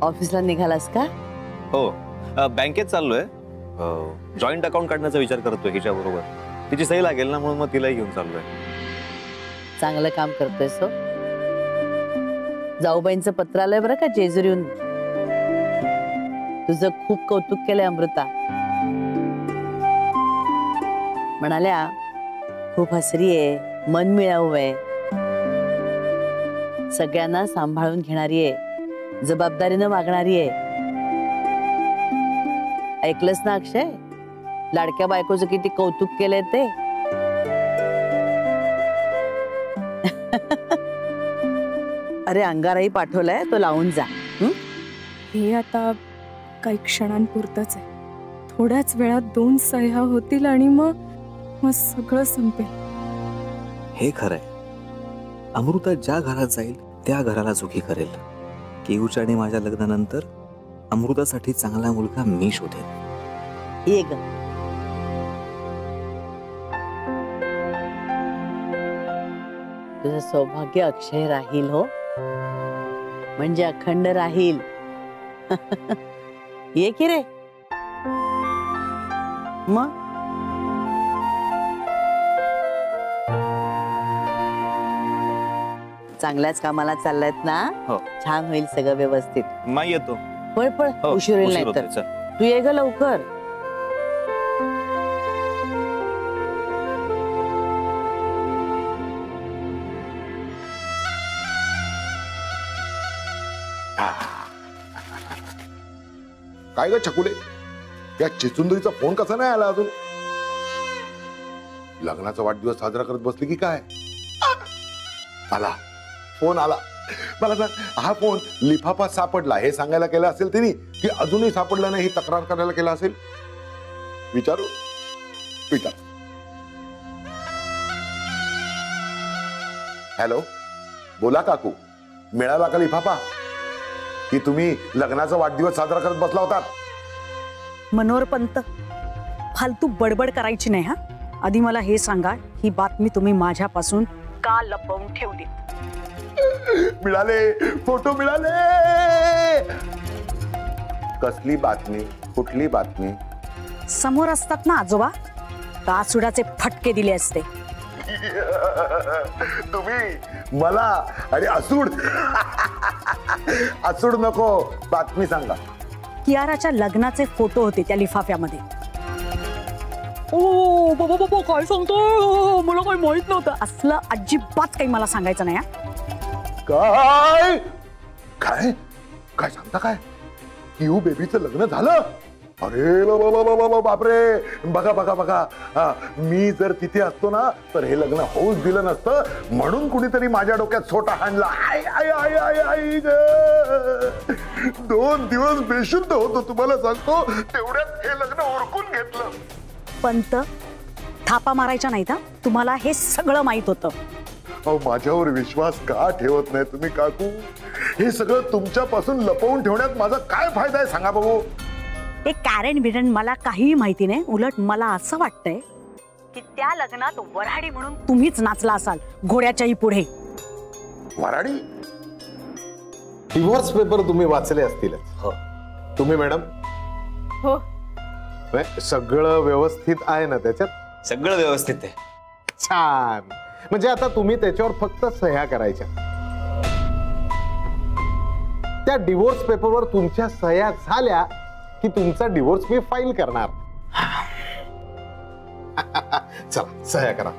ऑफिसला निघालास का? हो, बँकेत चाललोय. जॉईंट अकाउंट काढण्याचा विचार करतोय हिच्या बरोबर. तिची सही लागेल ना, म्हणून मग तिलाही घेऊन चाललोय. चांगलं काम करतोयस हो. जाऊबाईंचं पत्र आलंय बरं का जेजुरीहून. तुझं खूप कौतुक केलंय अमृता. म्हणाल्या खूप हसरी आहे, मन मिळावू आहे, सगळ्यांना सांभाळून घेणारी आहे, जबाबदारीनं वागणारी आहे. ऐकलंस ना अक्षय, लाडक्या बायकोचं किती कौतुक केलंय ते. अरे अंगाराही पाठवलाय, तो लावून जा. हे आता काही क्षणांपुरतच आहे. थोड्याच वेळात 2 सह्या होतील आणि मग सगळं संपेल. हे खरंय. अमृता ज्या घरात जाईल त्या घराला सुखी करेल. केयूच्या आणि माझ्या लग्नानंतर अमृतासाठी चांगला मुलगा मी शोधेन. ये ग. तुझं सौभाग्य अक्षय राहील हो, म्हणजे अखंड राहील. ये की रे. मग चांगल्याच कामाला चाललायत ना? हो. छान होईल सगळं व्यवस्थित. मा येतो. पळ पळ, उशीर होईल नाही तर. तू ये ग लवकर. काय ग छकुले, या चिचुंदरीचा फोन कसा नाही आला अजून? लग्नाचा वाढदिवस साजरा करत बसली की काय? आला फोन आला. मला सांग, हा फोन लिफाफा सापडला हे सांगायला केला असेल तिने, की अजूनही सापडला नाही ही तक्रार करायला केला असेल? विचारू विचार. हॅलो, बोला काकू, मिळाला का लिफाफा? की तुम्ही लग्नाचा वाढदिवस साजरा करत बसला होता? मनोहर पंत, फालतू बडबड करायची नाही हा. आधी मला हे सांगा, ही बातमी तुम्ही माझ्यापासून का लपवून ठेवली? मिळाले, फोटो मिळाले. कसली बातमी? कुठली बातमी? समोर असतात ना आजोबा, कासुडाचे फटके दिले असते. तुम्ही मला अरे असूड असूड नको, बातमी सांगा. कियाराच्या लग्नाचे फोटो होते त्या लिफाफ्यामध्ये. ओ बाबा बाबा, काय सांगतो? मला काही माहित नव्हतं. असलं अजिबात काही मला सांगायचं नाही. काय काय काय सांगता? काय किऊ बेबीचं लग्न झालं? अरे बापरे, बघा बघा बघा. मी जर तिथे असतो ना तर हे लग्न होऊच दिलं नसतं, म्हणून कुणीतरी माझ्या डोक्यात छोटा हाणला. I I I I I ग. 2 दिवस बेशुद्ध होतो तुम्हाला सांगतो, तेवढ्यात हे लग्न उरकून घेतलं. पंत, थापा मारायच्या नाही का? तुम्हाला हे सगळं माहित होतं. अहो, माझ्यावर विश्वास का ठेवत नाही तुम्ही काकू? हे सगळं तुमच्यापासून लपवून ठेवण्यात माझा काय फायदा आहे सांगा बघू? हे कारण बिरण मला काहीही माहिती नाही. उलट मला असं वाटतंय की त्या लग्नात वऱ्हाडी म्हणून तुम्हीच नाचला असाल घोड्याच्याही पुढे. वऱ्हाडी? डिवोर्स पेपर तुम्ही वाचले असतील. हो. तुम्ही मॅडम? हो. सगळं व्यवस्थित आहे ना त्याच्यात? सगळं व्यवस्थित आहे. छान. म्हणजे आता तुम्ही त्याच्यावर फक्त सह्या करायच्या. त्या डिवोर्स पेपरवर तुमच्या सह्या झाल्या की तुमचा डिवोर्स मी फाईल करणार. चला सह्या करा.